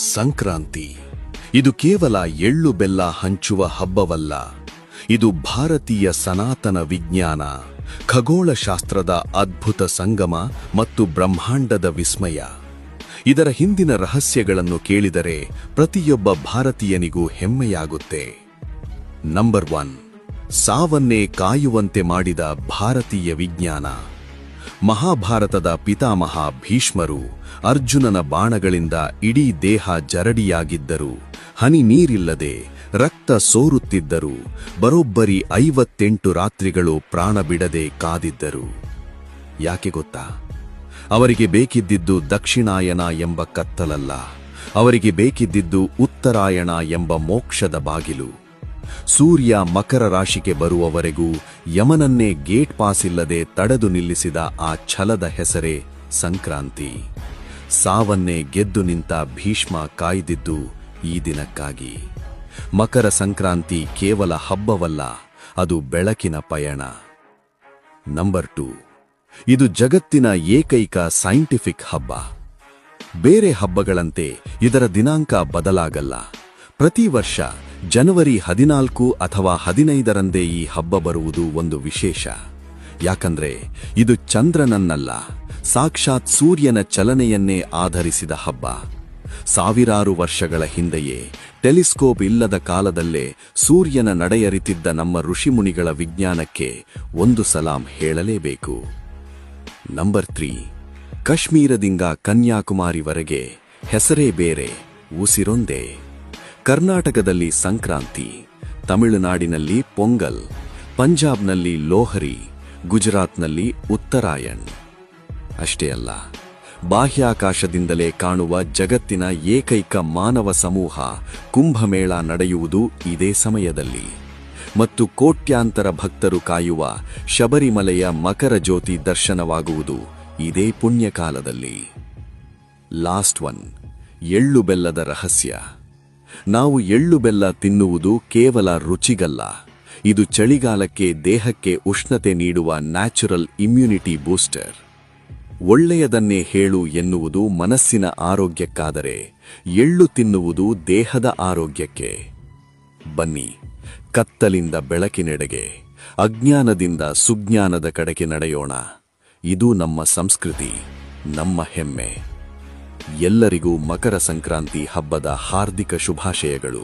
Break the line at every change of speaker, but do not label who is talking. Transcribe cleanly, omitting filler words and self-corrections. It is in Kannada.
ಸಂಕ್ರಾಂತಿ ಇದು ಕೇವಲ ಎಳ್ಳು ಬೆಲ್ಲ ಹಂಚುವ ಹಬ್ಬವಲ್ಲ. ಇದು ಭಾರತೀಯ ಸನಾತನ ವಿಜ್ಞಾನ, ಖಗೋಳಶಾಸ್ತ್ರದ ಅದ್ಭುತ ಸಂಗಮ ಮತ್ತು ಬ್ರಹ್ಮಾಂಡದ ವಿಸ್ಮಯ. ಇದರ ಹಿಂದಿನ ರಹಸ್ಯಗಳನ್ನು ಕೇಳಿದರೆ ಪ್ರತಿಯೊಬ್ಬ ಭಾರತೀಯನಿಗೂ ಹೆಮ್ಮೆಯಾಗುತ್ತೆ. ನಂಬರ್ 1, ಸಾವನ್ನೇ ಕಾಯುವಂತೆ ಮಾಡಿದ ಭಾರತೀಯ ವಿಜ್ಞಾನ. ಮಹಾಭಾರತದ ಪಿತಾಮಹ ಭೀಷ್ಮರು ಅರ್ಜುನನ ಬಾಣಗಳಿಂದ ಇಡೀ ದೇಹ ಜರಡಿಯಾಗಿದ್ದರು, ಹನಿ ನೀರಿಲ್ಲದೆ ರಕ್ತ ಸೋರುತ್ತಿದ್ದರು, ಬರೋಬ್ಬರಿ 58 ರಾತ್ರಿಗಳು ಪ್ರಾಣ ಬಿಡದೆ ಕಾದಿದ್ದರು. ಯಾಕೆ ಗೊತ್ತಾ? ಅವರಿಗೆ ಬೇಕಿದ್ದಿದ್ದು ದಕ್ಷಿಣಾಯನ ಎಂಬ ಕತ್ತಲಲ್ಲ, ಅವರಿಗೆ ಬೇಕಿದ್ದಿದ್ದು ಉತ್ತರಾಯಣ ಎಂಬ ಮೋಕ್ಷದ ಬಾಗಿಲು. ಸೂರ್ಯ ಮಕರ ರಾಶಿಗೆ ಬರುವವರೆಗೂ ಯಮನನ್ನೇ ಗೇಟ್ ಪಾಸ್ ಇಲ್ಲದೆ ತಡೆದು ನಿಲ್ಲಿಸಿದ ಆ ಛಲದ ಹೆಸರೇ ಸಂಕ್ರಾಂತಿ. ಸಾವನ್ನೇ ಗೆದ್ದು ನಿಂತ ಭೀಷ್ಮ ಕಾಯ್ದಿದ್ದು ಈ ದಿನಕ್ಕಾಗಿ. ಮಕರ ಸಂಕ್ರಾಂತಿ ಕೇವಲ ಹಬ್ಬವಲ್ಲ, ಅದು ಬೆಳಕಿನ ಪಯಣ. ನಂಬರ್ 2, ಇದು ಜಗತ್ತಿನ ಏಕೈಕ ಸೈಂಟಿಫಿಕ್ ಹಬ್ಬ. ಬೇರೆ ಹಬ್ಬಗಳಂತೆ ಇದರ ದಿನಾಂಕ ಬದಲಾಗಲ್ಲ. ಪ್ರತಿ ವರ್ಷ ಜನವರಿ 14 ಅಥವಾ 15ರಂದೇ ಈ ಹಬ್ಬ ಬರುವುದು ಒಂದು ವಿಶೇಷ. ಯಾಕಂದ್ರೆ ಇದು ಚಂದ್ರನನ್ನಲ್ಲ, ಸಾಕ್ಷಾತ್ ಸೂರ್ಯನ ಚಲನೆಯನ್ನೇ ಆಧರಿಸಿದ ಹಬ್ಬ. ಸಾವಿರಾರು ವರ್ಷಗಳ ಹಿಂದೆಯೇ ಟೆಲಿಸ್ಕೋಪ್ ಇಲ್ಲದ ಕಾಲದಲ್ಲೇ ಸೂರ್ಯನ ನಡೆಯರಿತಿದ್ದ ನಮ್ಮ ಋಷಿಮುನಿಗಳ ವಿಜ್ಞಾನಕ್ಕೆ ಒಂದು ಸಲಾಂ ಹೇಳಲೇಬೇಕು. ನಂಬರ್ 3, ಕಾಶ್ಮೀರದಿಂದ ಕನ್ಯಾಕುಮಾರಿವರೆಗೆ ಹೆಸರೇ ಬೇರೆ, ಉಸಿರೊಂದೇ. ಕರ್ನಾಟಕದಲ್ಲಿ ಸಂಕ್ರಾಂತಿ, ತಮಿಳುನಾಡಿನಲ್ಲಿ ಪೊಂಗಲ್, ಪಂಜಾಬ್ನಲ್ಲಿ ಲೋಹರಿ, ಗುಜರಾತ್ನಲ್ಲಿ ಉತ್ತರಾಯಣ್. ಅಷ್ಟೇ ಅಲ್ಲ, ಬಾಹ್ಯಾಕಾಶದಿಂದಲೇ ಕಾಣುವ ಜಗತ್ತಿನ ಏಕೈಕ ಮಾನವ ಸಮೂಹ ಕುಂಭಮೇಳ ನಡೆಯುವುದು ಇದೇ ಸಮಯದಲ್ಲಿ. ಮತ್ತು ಕೋಟ್ಯಾಂತರ ಭಕ್ತರು ಕಾಯುವ ಶಬರಿಮಲೆಯ ಮಕರ ಜ್ಯೋತಿ ದರ್ಶನವಾಗುವುದು ಇದೇ ಪುಣ್ಯಕಾಲದಲ್ಲಿ. ಲಾಸ್ಟ್ 1, ಎಳ್ಳು ಬೆಲ್ಲದ ರಹಸ್ಯ. ನಾವು ಎಳ್ಳು ಬೆಲ್ಲ ತಿನ್ನುವುದು ಕೇವಲ ರುಚಿಗಲ್ಲ, ಇದು ಚಳಿಗಾಲಕ್ಕೆ ದೇಹಕ್ಕೆ ಉಷ್ಣತೆ ನೀಡುವ ನ್ಯಾಚುರಲ್ ಇಮ್ಯುನಿಟಿ ಬೂಸ್ಟರ್. ಒಳ್ಳೆಯದನ್ನೇ ಹೇಳು ಎನ್ನುವುದು ಮನಸ್ಸಿನ ಆರೋಗ್ಯಕ್ಕಾದರೆ, ಎಳ್ಳು ತಿನ್ನುವುದು ದೇಹದ ಆರೋಗ್ಯಕ್ಕೆ. ಬನ್ನಿ, ಕತ್ತಲಿಂದ ಬೆಳಕಿನೆಡೆಗೆ, ಅಜ್ಞಾನದಿಂದ ಸುಜ್ಞಾನದ ಕಡೆಗೆ ನಡೆಯೋಣ. ಇದು ನಮ್ಮ ಸಂಸ್ಕೃತಿ, ನಮ್ಮ ಹೆಮ್ಮೆ. ಎಲ್ಲರಿಗೂ ಮಕರ ಸಂಕ್ರಾಂತಿ ಹಬ್ಬದ ಹಾರ್ದಿಕ ಶುಭಾಶಯಗಳು.